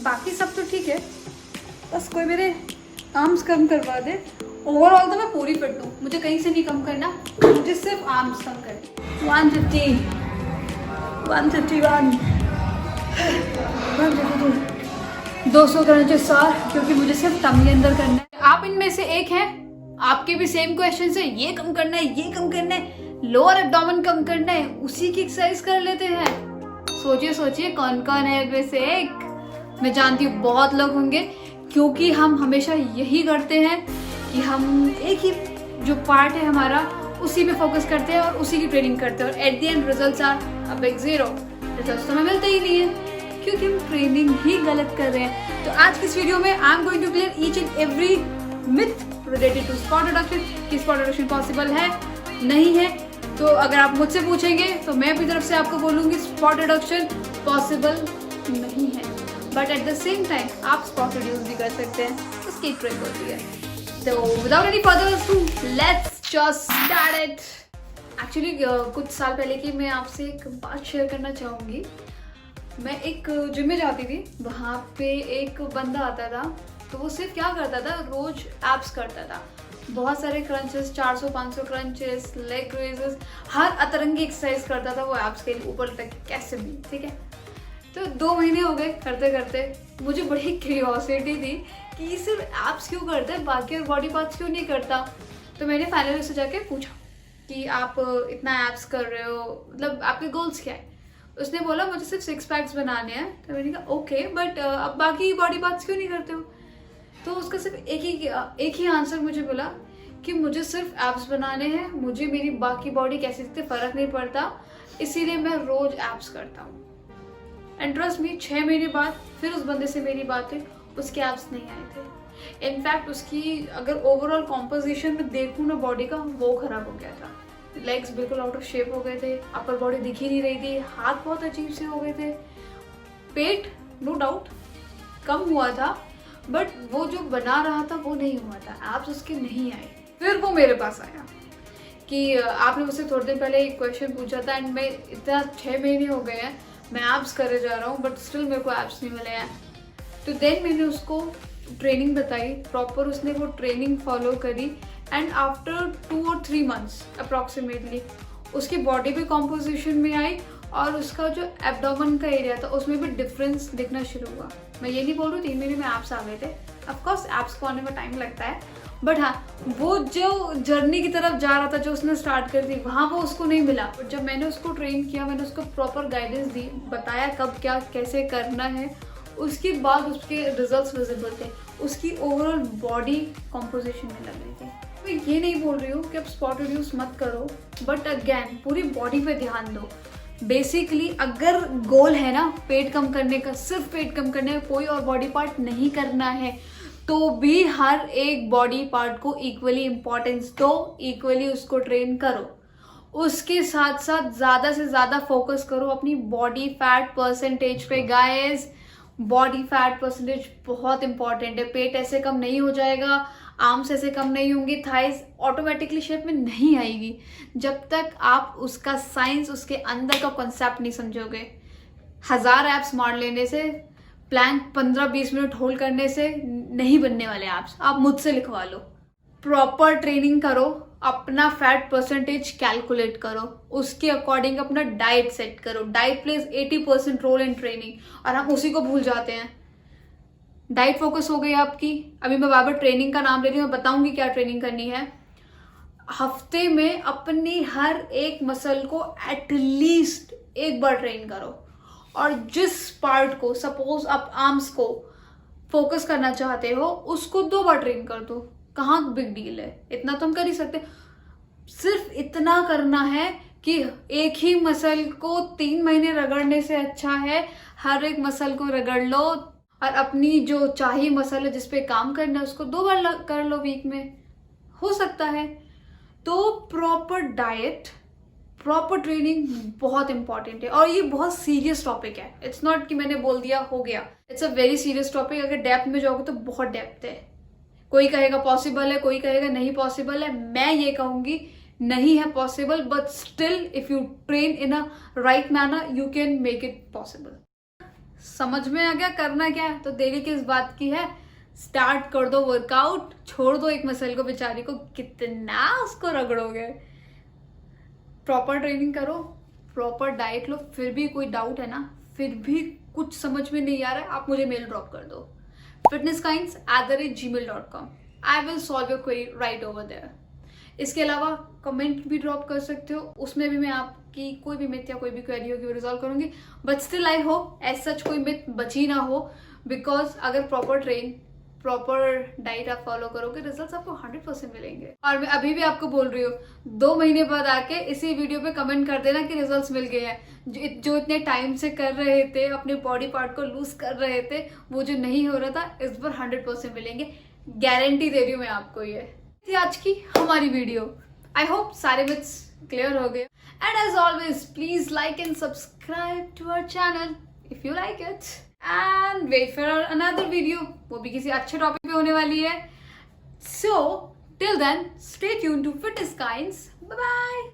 बाकी सब तो ठीक है, बस कोई मेरे आर्म्स कम करवा दे। ओवरऑल तो मैं पूरी फिट हूँ, मुझे कहीं से नहीं कम करना, मुझे सिर्फ आर्म्स कम करने। 150, 151, 152, 200 क्रंचेस और, क्योंकि मुझे सिर्फ टमी अंदर करना है। आप इनमें से एक हैं, आपके भी सेम क्वेश्चन है, ये कम करना है, ये कम करना है, लोअर एब्डोमेन कम करना है, उसी की एक्सरसाइज कर लेते हैं। सोचिए सोचिए कौन कौन है इनमें से एक। मैं जानती हूँ बहुत लोग होंगे, क्योंकि हम हमेशा यही करते हैं कि हम एक ही जो पार्ट है हमारा उसी पे फोकस करते हैं और उसी की ट्रेनिंग करते हैं, और at the end results are अब एक जीरो। रिजल्ट्स तो हमें मिलते ही नहीं है, क्योंकि हम ट्रेनिंग ही गलत कर रहे हैं। तो आज की इस वीडियो में I am going to clear each and every myth related to spot reduction, कि स्पॉट रिडक्शन पॉसिबल है नहीं है। तो अगर आप मुझसे पूछेंगे तो मैं अपनी तरफ से आपको बोलूंगी स्पॉट रिडक्शन पॉसिबल नहीं है, but at the same time आप स्पॉट रिड्यूस भी कर सकते हैं, उसकी एक ट्रिक होती है। तो without any further ado, let's just start it. Actually कुछ साल पहले की मैं आपसे एक बात शेयर करना चाहूँगी। मैं एक जिम में जाती थी, वहाँ पे एक बंदा आता था, तो वो सिर्फ क्या करता था, रोज एब्स करता था, बहुत सारे क्रंचेस, 400-500 क्रंचेस, लेग रेजेस, हर अतरंगी एक्सरसाइज करता था वो एब्स के ऊपर तक कैसे भी, ठीक है। तो 2 महीने हो गए करते करते, मुझे बड़ी क्यूरियोसिटी थी कि सिर्फ एब्स क्यों करता है, बाकी और बॉडी पार्ट्स क्यों नहीं करता। तो मैंने फाइनली उससे जाके पूछा कि आप इतना एब्स कर रहे हो, मतलब आपके गोल्स क्या है। उसने बोला मुझे सिर्फ 6 पैक्स बनाने हैं। तो मैंने कहा ओके, बट अब बाकी बॉडी पार्ट्स क्यों नहीं करते हो। तो उसका सिर्फ एक ही आंसर मुझे बोला कि मुझे सिर्फ एब्स बनाने हैं, मुझे मेरी बाकी बॉडी कैसे दिखते फर्क नहीं पड़ता, इसीलिए मैं रोज एब्स करता हूँ। एंड ट्रस्ट मी, 6 महीने बाद फिर उस बंदे से मेरी बात हुई, उसके एब्स नहीं आए थे। इनफैक्ट उसकी अगर ओवरऑल कॉम्पोजिशन में देखूँ ना बॉडी का, वो खराब हो गया था। लेग्स बिल्कुल आउट ऑफ शेप हो गए थे, अपर बॉडी दिख ही नहीं रही थी, हाथ बहुत अजीब से हो गए थे, पेट नो डाउट कम हुआ था, बट वो जो बना रहा था वो नहीं हुआ था, एब्स उसके नहीं आए। फिर वो मेरे पास आया कि आपने मुझसे थोड़े दिन पहले एक क्वेश्चन पूछा था, एंड मैं इतना 6 महीने हो गए हैं मैं एब्स करे जा रहा हूँ, बट स्टिल मेरे को एब्स नहीं मिले हैं। तो देन मैंने उसको ट्रेनिंग बताई प्रॉपर, उसने वो ट्रेनिंग फॉलो करी, एंड आफ्टर 2 और 3 मंथ्स अप्रॉक्सीमेटली उसकी बॉडी भी कॉम्पोजिशन में आई, और उसका जो एब्डोमेन का एरिया था उसमें भी डिफरेंस दिखना शुरू हुआ। मैं ये नहीं बोल रही 3 महीने में एब्स आ गए थे, ऑफकोर्स एब्स को आने में टाइम लगता है, बट हाँ वो जो जर्नी की तरफ जा रहा था जो उसने स्टार्ट कर दी, वहाँ वो उसको नहीं मिला। बट जब मैंने उसको ट्रेन किया, मैंने उसको प्रॉपर गाइडेंस दी, बताया कब क्या कैसे करना है, उसके बाद उसके रिजल्ट्स विजिबल थे, उसकी ओवरऑल बॉडी कॉम्पोजिशन में लग रही थी। मैं ये नहीं बोल रही हूँ कि आप स्पॉट रिड्यूस मत करो, बट अगेन पूरी बॉडी पे ध्यान दो। बेसिकली अगर गोल है ना पेट कम करने का, सिर्फ पेट कम करने का, कोई और बॉडी पार्ट नहीं करना है, तो भी हर एक बॉडी पार्ट को इक्वली इंपॉर्टेंस दो, इक्वली उसको ट्रेन करो। उसके साथ साथ ज़्यादा से ज़्यादा फोकस करो अपनी बॉडी फैट परसेंटेज पे। गाइस, बॉडी फैट परसेंटेज बहुत इंपॉर्टेंट है। पेट ऐसे कम नहीं हो जाएगा, आर्म्स ऐसे कम नहीं होंगी, थाइस ऑटोमेटिकली शेप में नहीं आएगी, जब तक आप उसका साइंस, उसके अंदर का कॉन्सेप्ट नहीं समझोगे। 1000 एप्स मार लेने से, प्लैंक 15-20 मिनट होल्ड करने से नहीं बनने वाले एप्स। आप मुझसे लिखवा लो। प्रॉपर ट्रेनिंग करो, अपना फैट परसेंटेज कैलकुलेट करो, उसके अकॉर्डिंग अपना डाइट सेट करो। Diet plays 80% role in training, और हम उसी को भूल जाते हैं। डाइट फोकस हो गई आपकी। अभी मैं बार-बार ट्रेनिंग का नाम ले रही हूँ, मैं बताऊंगी क्या ट्रेनिंग करनी है। हफ्ते में अपनी हर एक मसल को एटलीस्ट एक बार ट्रेन करो, और जिस पार्ट को, सपोज आप आर्म्स को फोकस करना चाहते हो, उसको 2 बार ट्रेन कर दो। कहाँ बिग डील है, इतना तो हम कर ही सकते। सिर्फ इतना करना है कि एक ही मसल को 3 महीने रगड़ने से अच्छा है हर एक मसल को रगड़ लो, और अपनी जो चाहिए मसल है जिसपे काम करना है उसको 2 बार कर लो वीक में, हो सकता है। तो प्रॉपर डाइट, प्रॉपर ट्रेनिंग बहुत इंपॉर्टेंट है, और ये बहुत सीरियस टॉपिक है। इट्स नॉट कि मैंने बोल दिया हो गया, it's a very serious topic. अगर डेप्थ में जाओगे तो बहुत डेप्थ है। कोई कहेगा पॉसिबल है, कोई कहेगा नहीं पॉसिबल है। मैं ये कहूंगी नहीं है possible, but still if you train in a right manner you can make it possible. समझ में आ गया करना क्या है, तो देरी किस बात की है, स्टार्ट कर दो वर्कआउट, छोड़ दो एक मसल को, बेचारी को कितना उसको रगड़ोगे। प्रॉपर ट्रेनिंग करो, प्रॉपर डाइट लो, फिर भी कोई डाउट है ना, फिर भी कुछ समझ में नहीं आ रहा है, आप मुझे मेल ड्रॉप कर दो fitnesskindz@gmail.com। I will solve your query right over there. इसके अलावा कमेंट भी ड्रॉप कर सकते हो, उसमें भी मैं आपकी कोई भी मिथ या कोई भी क्वेरी होगी वो रिजॉल्व करूंगी। But still I hope as such कोई मिथ बची ना हो, बिकॉज अगर प्रॉपर डाइट आप फॉलो करोगे, रिजल्ट्स आपको 100% मिलेंगे। और मैं अभी भी आपको बोल रही हूँ, 2 महीने बाद आके इसी वीडियो पे कमेंट कर देना कि रिजल्ट्स मिल गए हैं। जो इतने टाइम से कर रहे थे, अपने बॉडी पार्ट को लूज कर रहे थे, वो जो नहीं हो रहा था, इस बार 100% मिलेंगे, गारंटी दे रही हूँ मैं आपको। ये थी आज की हमारी वीडियो। आई होप सारे मिथ्स क्लियर हो गए। And as always please like and subscribe to our channel if you like it, and wait for another video, वो भी किसी अच्छे टॉपिक पे होने वाली है। So till then stay tuned to Fitness Kindz. Bye bye.